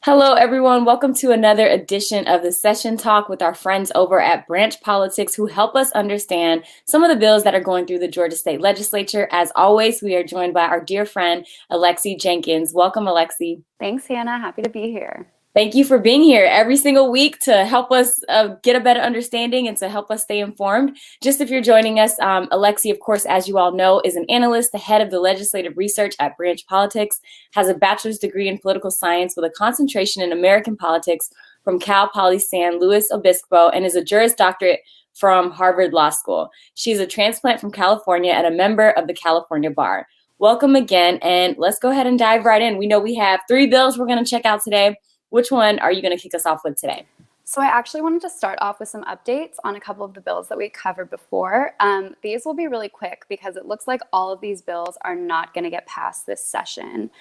Hello, everyone. Welcome to another edition of the Session Talk with our friends over at Branch Politics who help us understand some of the bills that are going through the Georgia State Legislature. As always, we are joined by our dear friend, Alexi Jenkins. Welcome, Alexi. Thanks, Hannah. Happy to be here. Thank you for being here every single week to help us get a better understanding and to help us stay informed. Just if you're joining us, Alexi, of course, as you all know, is an analyst, the head of the legislative research at Branch Politics, has a bachelor's degree in political science with a concentration in American politics from Cal Poly San Luis Obispo, and is a Juris Doctorate from Harvard Law School. She's a transplant from California and a member of the California Bar. Welcome again, and let's go ahead and dive right in. We know we have 3 bills we're going to check out today. Which one are you going to kick us off with today? So I actually wanted to start off with some updates on a couple of the bills that we covered before. These will be really quick because it looks like all of these bills are not going to get passed this session.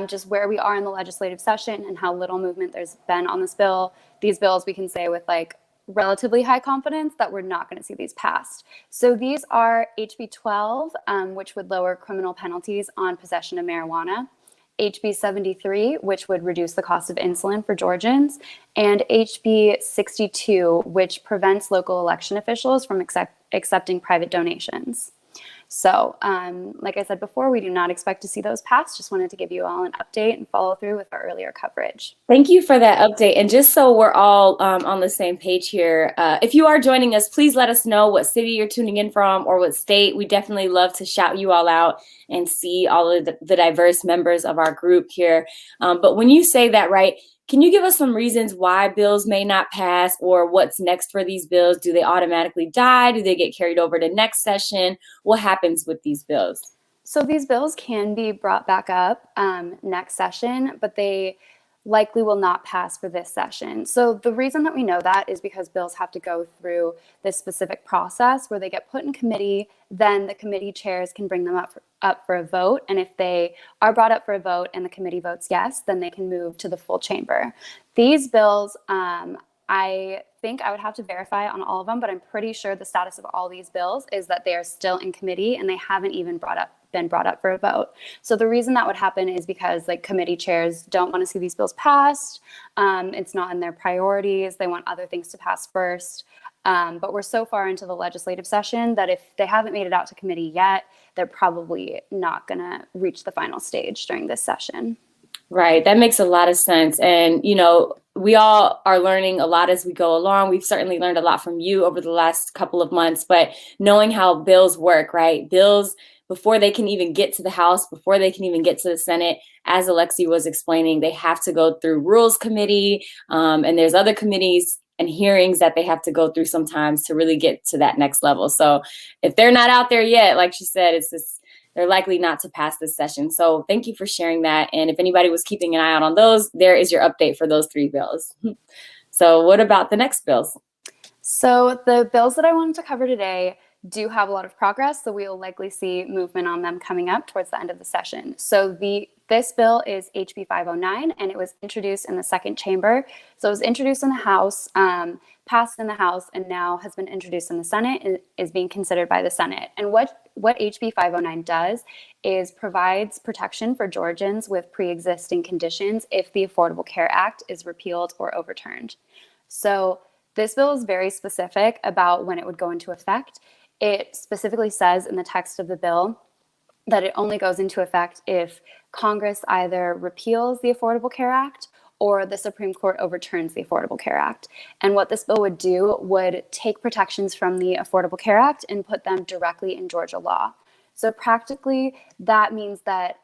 Just where we are in the legislative session and how little movement there's been on this bill. These bills we can say with relatively high confidence that we're not going to see these passed. So these are HB 12, which would lower criminal penalties on possession of marijuana. HB 73, which would reduce the cost of insulin for Georgians, and HB 62, which prevents local election officials from accepting private donations. So, like I said before, we do not expect to see those passed. Just wanted to give you all an update and follow through with our earlier coverage. Thank you for that update. And just so we're all on the same page here, if you are joining us, please let us know what city you're tuning in from or what state. We definitely love to shout you all out and see all of the diverse members of our group here. But when you say that, right, can you give us some reasons why bills may not pass or what's next for these bills? Do they automatically die? Do they get carried over to next session? What happens with these bills? So these bills can be brought back up next session, but they likely will not pass for this session. So the reason that we know that is because bills have to go through this specific process where they get put in committee, then the committee chairs can bring them up for a vote. And if they are brought up for a vote and the committee votes yes, then they can move to the full chamber. These bills, I think I would have to verify on all of them, but I'm pretty sure the status of all these bills is that they are still in committee and they haven't even been brought up for a vote. So the reason that would happen is because committee chairs don't want to see these bills passed. It's not in their priorities. They want other things to pass first. But we're so far into the legislative session that if they haven't made it out to committee yet, they're probably not going to reach the final stage during this session. Right. That makes a lot of sense. And, we all are learning a lot as we go along. We've certainly learned a lot from you over the last couple of months, but knowing how bills work, right? Bills, before they can even get to the House, before they can even get to the Senate, as Alexi was explaining, they have to go through Rules Committee, and there's other committees and hearings that they have to go through sometimes to really get to that next level. So if they're not out there yet, like she said, they're likely not to pass this session. So thank you for sharing that. And if anybody was keeping an eye out on those, there is your update for those 3 bills. So what about the next bills? So the bills that I wanted to cover today do have a lot of progress, so we'll likely see movement on them coming up towards the end of the session. So this bill is HB 509, and it was introduced in the second chamber. So it was introduced in the House, passed in the House, and now has been introduced in the Senate and is being considered by the Senate. And what HB 509 does is provides protection for Georgians with pre-existing conditions if the Affordable Care Act is repealed or overturned. So this bill is very specific about when it would go into effect. It specifically says in the text of the bill that it only goes into effect if Congress either repeals the Affordable Care Act or the Supreme Court overturns the Affordable Care Act. And what this bill would do would take protections from the Affordable Care Act and put them directly in Georgia law. So practically, that means that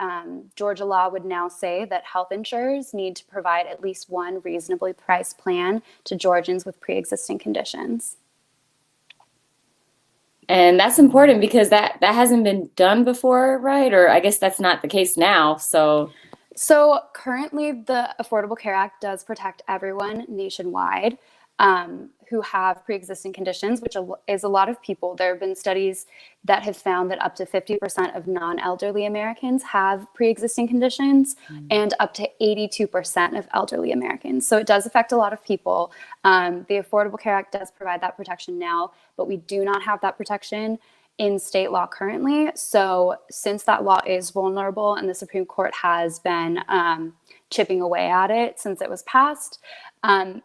Georgia law would now say that health insurers need to provide at least one reasonably priced plan to Georgians with pre-existing conditions. And that's important because that hasn't been done before, right? Or I guess that's not the case now. So currently, the Affordable Care Act does protect everyone nationwide who have pre-existing conditions, which is a lot of people. There have been studies that have found that up to 50% of non-elderly Americans have pre-existing conditions and up to 82% of elderly Americans. So it does affect a lot of people. The Affordable Care Act does provide that protection now, but we do not have that protection in state law currently. So since that law is vulnerable and the Supreme Court has been chipping away at it since it was passed,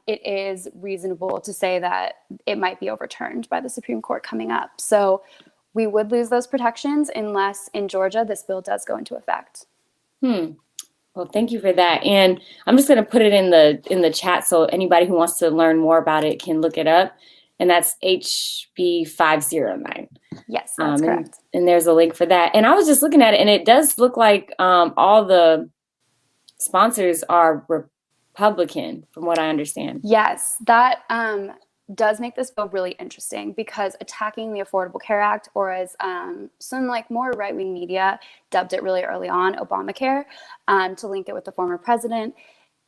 it is reasonable to say that it might be overturned by the Supreme Court coming up. So we would lose those protections unless in Georgia this bill does go into effect. Well, thank you for that. And I'm just going to put it in the chat so anybody who wants to learn more about it can look it up. And that's HB 509. Yes, that's correct. And there's a link for that. And I was just looking at it, and it does look like all the sponsors are Republican, from what I understand. Yes, that does make this bill really interesting, because attacking the Affordable Care Act, or as some like more right-wing media dubbed it really early on, Obamacare, to link it with the former president,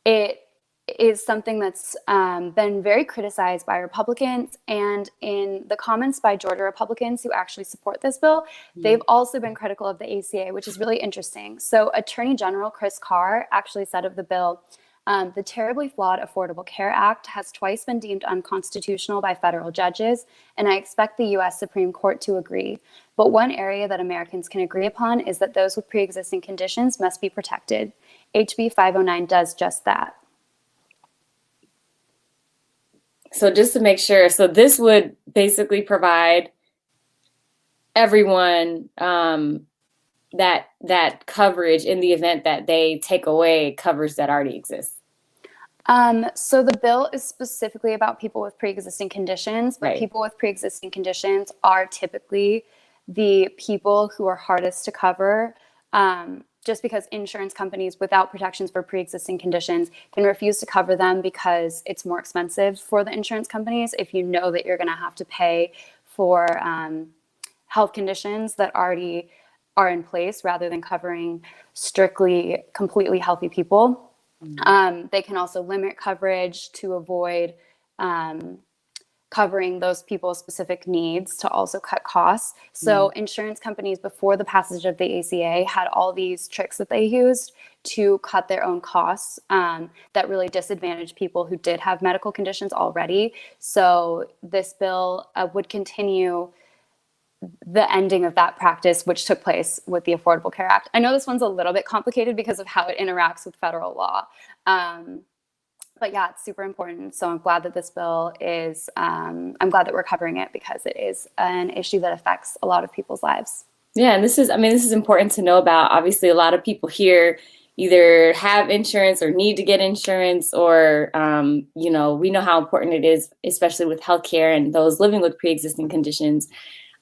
it is something that's been very criticized by Republicans, and in the comments by Georgia Republicans who actually support this bill, they've also been critical of the ACA, which is really interesting. So Attorney General Chris Carr actually said of the bill, the terribly flawed Affordable Care Act has twice been deemed unconstitutional by federal judges, and I expect the U.S. Supreme Court to agree. But one area that Americans can agree upon is that those with pre-existing conditions must be protected. HB 509 does just that. So just to make sure, so this would basically provide everyone that coverage in the event that they take away coverage that already exists. So the bill is specifically about people with pre-existing conditions, but people with pre-existing conditions are typically the people who are hardest to cover, just because insurance companies without protections for pre-existing conditions can refuse to cover them because it's more expensive for the insurance companies if you know that you're going to have to pay for health conditions that already are in place rather than covering strictly completely healthy people. They can also limit coverage to avoid covering those people's specific needs to also cut costs. So insurance companies before the passage of the ACA had all these tricks that they used to cut their own costs that really disadvantaged people who did have medical conditions already. So this bill would continue the ending of that practice, which took place with the Affordable Care Act. I know this one's a little bit complicated because of how it interacts with federal law. But yeah, it's super important. So I'm glad that this bill is, I'm glad that we're covering it because it is an issue that affects a lot of people's lives. Yeah, and this is important to know about. Obviously, a lot of people here either have insurance or need to get insurance, or, we know how important it is, especially with healthcare and those living with pre-existing conditions.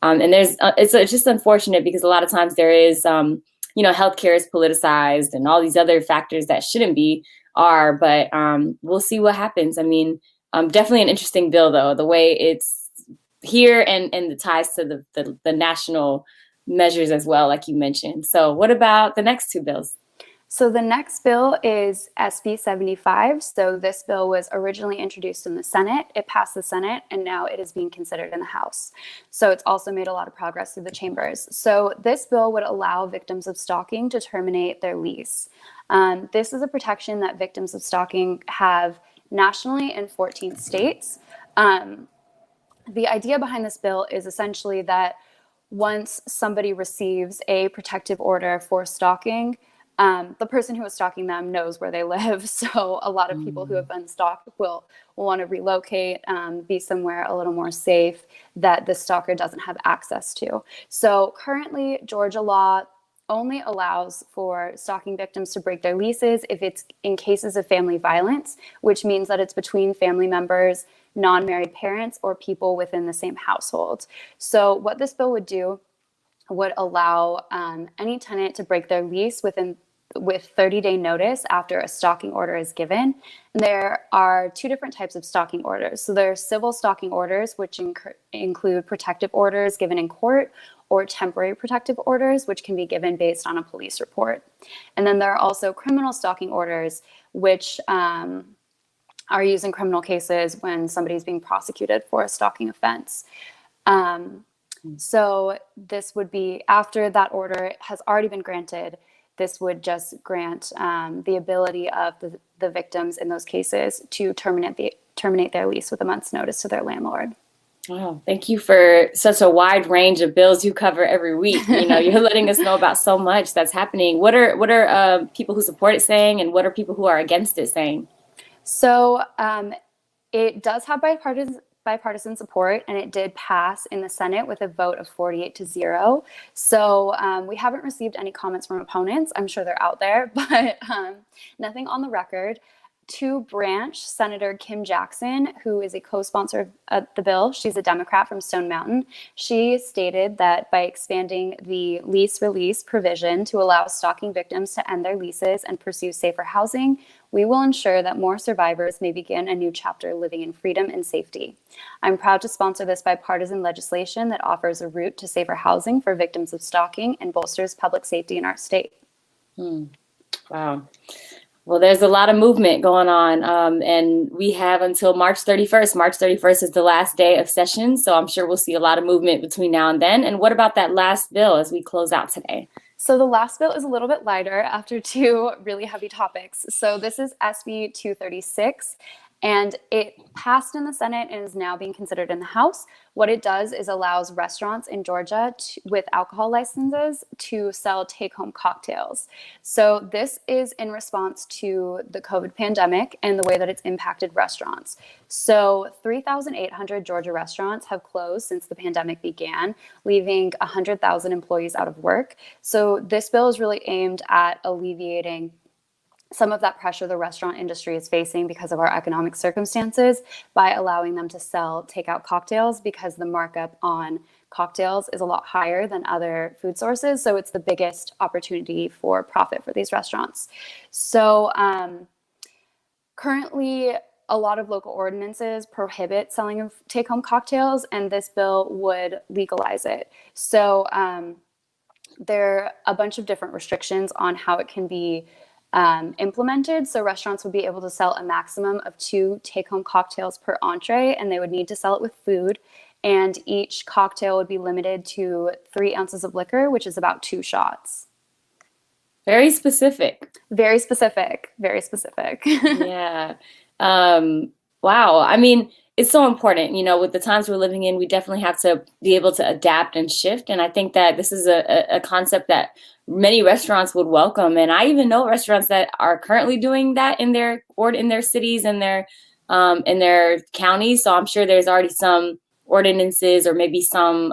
And it's just unfortunate because a lot of times there is, healthcare is politicized and all these other factors that shouldn't be are, but we'll see what happens. I mean, definitely an interesting bill, though, the way it's here and the ties to the national measures as well, like you mentioned. So what about the next two bills? So the next bill is SB 75. So this bill was originally introduced in the Senate. It passed the Senate, and now it is being considered in the House. So it's also made a lot of progress through the chambers. So this bill would allow victims of stalking to terminate their lease. This is a protection that victims of stalking have nationally in 14 states. The idea behind this bill is essentially that once somebody receives a protective order for stalking, the person who is stalking them knows where they live. So a lot of people who have been stalked will want to relocate, be somewhere a little more safe that the stalker doesn't have access to. So currently, Georgia law only allows for stalking victims to break their leases if it's in cases of family violence, which means that it's between family members, non-married parents, or people within the same household. So what this bill would do would allow any tenant to break their lease with 30-day notice after a stalking order is given. And there are two different types of stalking orders. So there are civil stalking orders, which include protective orders given in court, or temporary protective orders, which can be given based on a police report. And then there are also criminal stalking orders, which are used in criminal cases when somebody's being prosecuted for a stalking offense. So this would be after that order has already been granted. This would just grant the ability of the victims in those cases to terminate their lease with a month's notice to their landlord. Wow, thank you for such a wide range of bills you cover every week. You know, you're letting us know about so much that's happening. What are people who support it saying, and what are people who are against it saying? So it does have bipartisan support, and it did pass in the Senate with a vote of 48-0. So we haven't received any comments from opponents. I'm sure they're out there, but nothing on the record. To Branch, Senator Kim Jackson, who is a co-sponsor of the bill, she's a Democrat from Stone Mountain. She stated that by expanding the lease release provision to allow stalking victims to end their leases and pursue safer housing, we will ensure that more survivors may begin a new chapter living in freedom and safety. I'm proud to sponsor this bipartisan legislation that offers a route to safer housing for victims of stalking and bolsters public safety in our state. Wow. Well, there's a lot of movement going on, and we have until March 31st. March 31st is the last day of session, so I'm sure we'll see a lot of movement between now and then. And what about that last bill as we close out today? So the last bill is a little bit lighter after two really heavy topics. So this is SB 236, and it passed in the Senate and is now being considered in the House. What it does is allows restaurants in Georgia with alcohol licenses to sell take-home cocktails. So this is in response to the COVID pandemic and the way that it's impacted restaurants. So 3,800 Georgia restaurants have closed since the pandemic began, leaving 100,000 employees out of work. So this bill is really aimed at alleviating some of that pressure the restaurant industry is facing because of our economic circumstances by allowing them to sell takeout cocktails, because the markup on cocktails is a lot higher than other food sources. So it's the biggest opportunity for profit for these restaurants. So currently, a lot of local ordinances prohibit selling of take-home cocktails, and this bill would legalize it. So there are a bunch of different restrictions on how it can be implemented. So restaurants would be able to sell a maximum of 2 take-home cocktails per entree, and they would need to sell it with food. And each cocktail would be limited to 3 ounces of liquor, which is about 2 shots. Very specific. Very specific. Very specific. Yeah. Wow. I mean, it's so important, you know, with the times we're living in, we definitely have to be able to adapt and shift. And I think that this is a concept that many restaurants would welcome. And I even know restaurants that are currently doing that in their cities and in their counties. So I'm sure there's already some ordinances or maybe some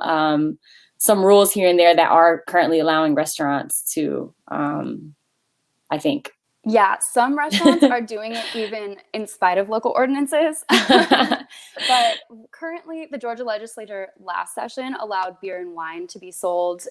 rules here and there that are currently allowing restaurants to, I think. Yeah, some restaurants are doing it even in spite of local ordinances. But currently, the Georgia legislature last session allowed beer and wine to be sold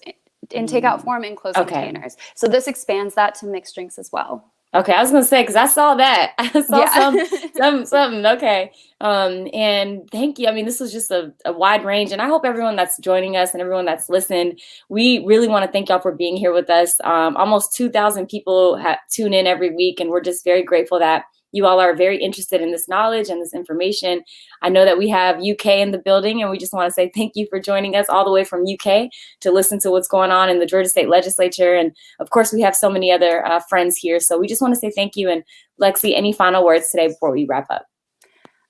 in takeout form in closed containers. So this expands that to mixed drinks as well. Okay, I was gonna say, because I saw that. I saw Yeah. something. Okay. And thank you. I mean, this was just a wide range, and I hope everyone that's joining us and everyone that's listened, we really want to thank y'all for being here with us. Almost 2,000 people tune in every week, and we're just very grateful that you all are very interested in this knowledge and this information. I know that we have UK in the building, and we just want to say thank you for joining us all the way from UK to listen to what's going on in the Georgia State Legislature. And of course, we have so many other friends here. So we just want to say thank you. And Lexi, any final words today before we wrap up?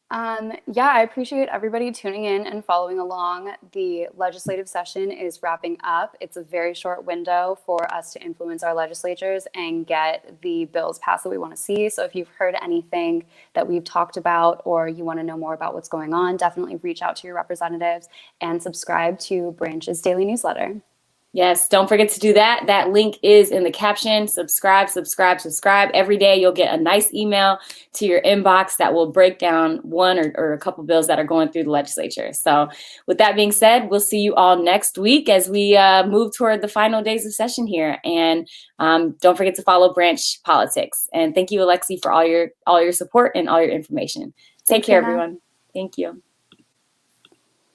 Yeah, I appreciate everybody tuning in and following along. The legislative session is wrapping up. It's a very short window for us to influence our legislatures and get the bills passed that we want to see. So if you've heard anything that we've talked about or you want to know more about what's going on, definitely reach out to your representatives and subscribe to Branch's daily newsletter. Yes, don't forget to do that. That link is in the caption. Subscribe, subscribe, subscribe. Every day you'll get a nice email to your inbox that will break down one or a couple bills that are going through the legislature. So with that being said, we'll see you all next week as we move toward the final days of session here. And don't forget to follow Branch Politics. And thank you, Alexi, for all your support and all your information. Take care, everyone. Thank you.